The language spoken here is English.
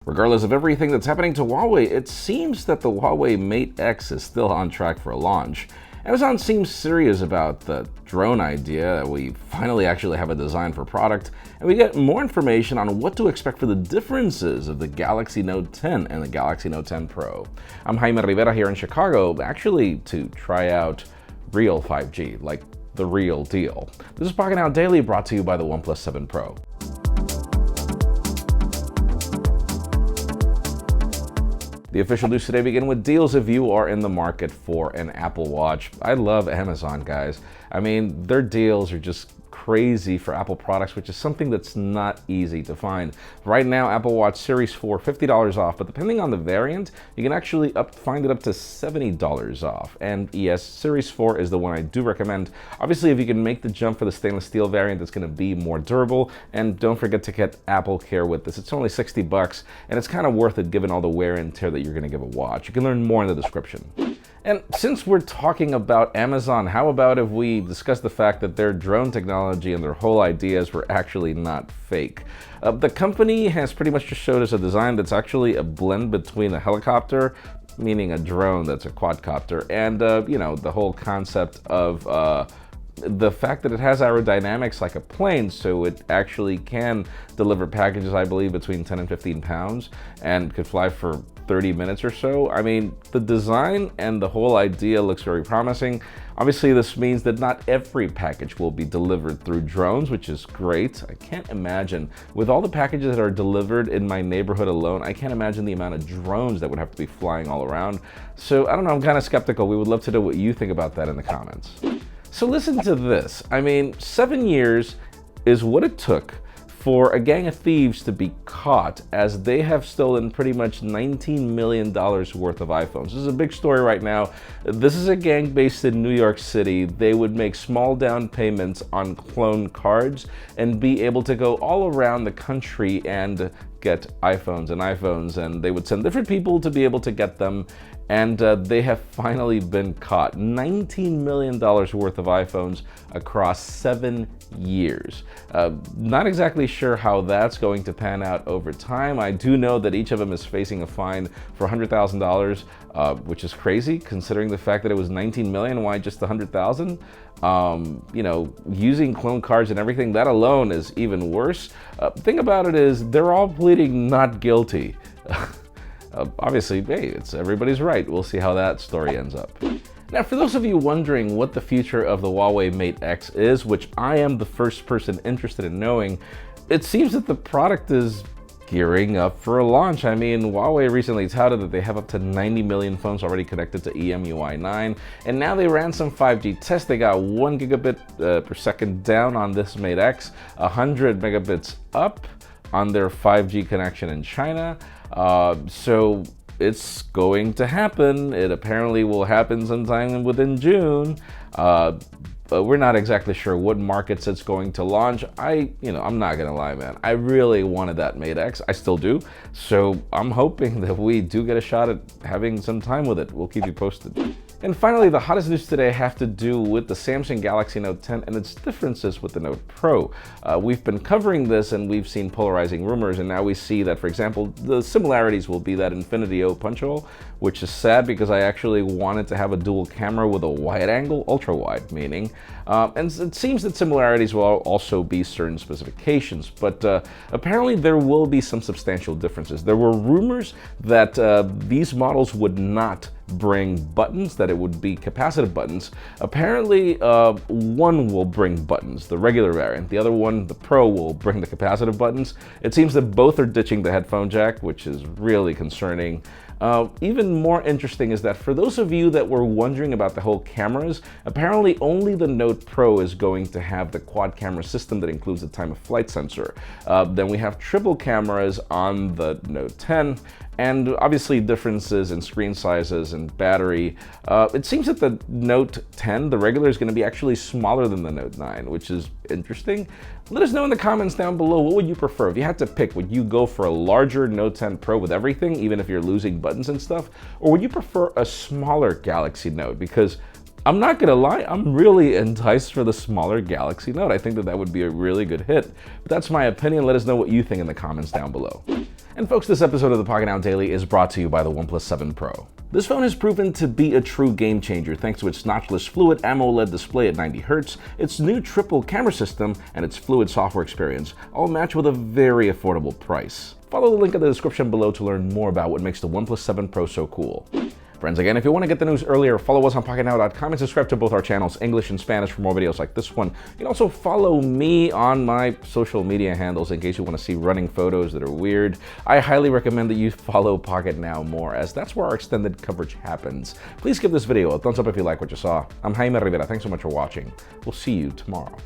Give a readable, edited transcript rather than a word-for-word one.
Regardless of everything that's happening to Huawei, it seems that the Huawei Mate X is still on track for a launch. Amazon seems serious about the drone idea. We finally actually have a design for product, and we get more information on what to expect for the differences of the Galaxy Note 10 and the Galaxy Note 10 Pro. I'm Jaime Rivera here in Chicago, actually to try out real 5G, like the real deal. This is Pocketnow Daily, brought to you by the OnePlus 7 Pro. The official news today begin with deals if you are in the market for an Apple Watch. I love Amazon, guys. I mean, their deals are just crazy for Apple products, which is something that's not easy to find. Right now, Apple Watch Series 4, $50 off, but depending on the variant, you can actually find it up to $70 off. And yes, Series 4 is the one I do recommend. Obviously, if you can make the jump for the stainless steel variant, it's going to be more durable. And don't forget to get Apple Care with this. It's only $60, and it's kind of worth it given all the wear and tear that you're going to give a watch. You can learn more in the description. And since we're talking about Amazon, how about if we discuss the fact that their drone technology and their whole ideas were actually not fake? The company has pretty much just showed us a design that's actually a blend between a helicopter, meaning a drone that's a quadcopter, and the whole concept of the fact that it has aerodynamics like a plane, so it actually can deliver packages, I believe, between 10 and 15 pounds and could fly for 30 minutes or so. I mean, the design and the whole idea looks very promising. Obviously, this means that not every package will be delivered through drones, which is great. I can't imagine, with all the packages that are delivered in my neighborhood alone, I can't imagine the amount of drones that would have to be flying all around. So I don't know, I'm kind of skeptical. We would love to know what you think about that in the comments. So listen to this. I mean, 7 years is what it took for a gang of thieves to be caught, as they have stolen pretty much $19 million worth of iPhones. This is a big story right now. This is a gang based in New York City. They would make small down payments on clone cards and be able to go all around the country and get iPhones, and they would send different people to be able to get them. And they have finally been caught. $19 million worth of iPhones across 7 years. Not exactly sure how that's going to pan out over time. I do know that each of them is facing a fine for $100,000, which is crazy considering the fact that it was 19 million. Why just 100,000? Using clone cards and everything, that alone is even worse. Thing about it is they're all pleading not guilty. Obviously, hey, it's everybody's right. We'll see how that story ends up. Now, for those of you wondering what the future of the Huawei Mate X is, which I am the first person interested in knowing, it seems that the product is gearing up for a launch. I mean, Huawei recently touted that they have up to 90 million phones already connected to EMUI 9, and now they ran some 5G tests. They got 1 gigabit per second down on this Mate X, 100 megabits up on their 5G connection in China. So it's going to happen. It apparently will happen sometime within June. But we're not exactly sure what markets it's going to launch. I'm not gonna lie, man. I really wanted that Mate X. I still do. So I'm hoping that we do get a shot at having some time with it. We'll keep you posted. And finally, the hottest news today have to do with the Samsung Galaxy Note 10 and its differences with the Note Pro. We've been covering this and we've seen polarizing rumors, and now we see that, for example, the similarities will be that Infinity O punch hole, which is sad because I actually wanted to have a dual camera with a wide angle, ultra wide meaning. And it seems that similarities will also be certain specifications, but apparently there will be some substantial differences. There were rumors that these models would not bring buttons, that it would be capacitive buttons. Apparently, one will bring buttons, the regular variant. The other one, the Pro, will bring the capacitive buttons. It seems that both are ditching the headphone jack, which is really concerning. Even more interesting is that for those of you that were wondering about the whole cameras, apparently only the Note Pro is going to have the quad camera system that includes the time of flight sensor. Then we have triple cameras on the Note 10, and obviously differences in screen sizes and battery. It seems that the Note 10, the regular, is going to be actually smaller than the Note 9, which is interesting. Let us know in the comments down below, what would you prefer? If you had to pick, would you go for a larger Note 10 Pro with everything, even if you're losing buttons and stuff? Or would you prefer a smaller Galaxy Note? Because I'm not gonna lie, I'm really enticed for the smaller Galaxy Note. I think that that would be a really good hit. But that's my opinion. Let us know what you think in the comments down below. And folks, this episode of the Pocketnow Daily is brought to you by the OnePlus 7 Pro. This phone has proven to be a true game changer thanks to its notchless Fluid AMOLED display at 90Hz, its new triple camera system, and its fluid software experience, all matched with a very affordable price. Follow the link in the description below to learn more about what makes the OnePlus 7 Pro so cool. Friends, again, if you want to get the news earlier, follow us on PocketNow.com and subscribe to both our channels, English and Spanish, for more videos like this one. You can also follow me on my social media handles in case you want to see running photos that are weird. I highly recommend that you follow Pocketnow more, as that's where our extended coverage happens. Please give this video a thumbs up if you like what you saw. I'm Jaime Rivera. Thanks so much for watching. We'll see you tomorrow.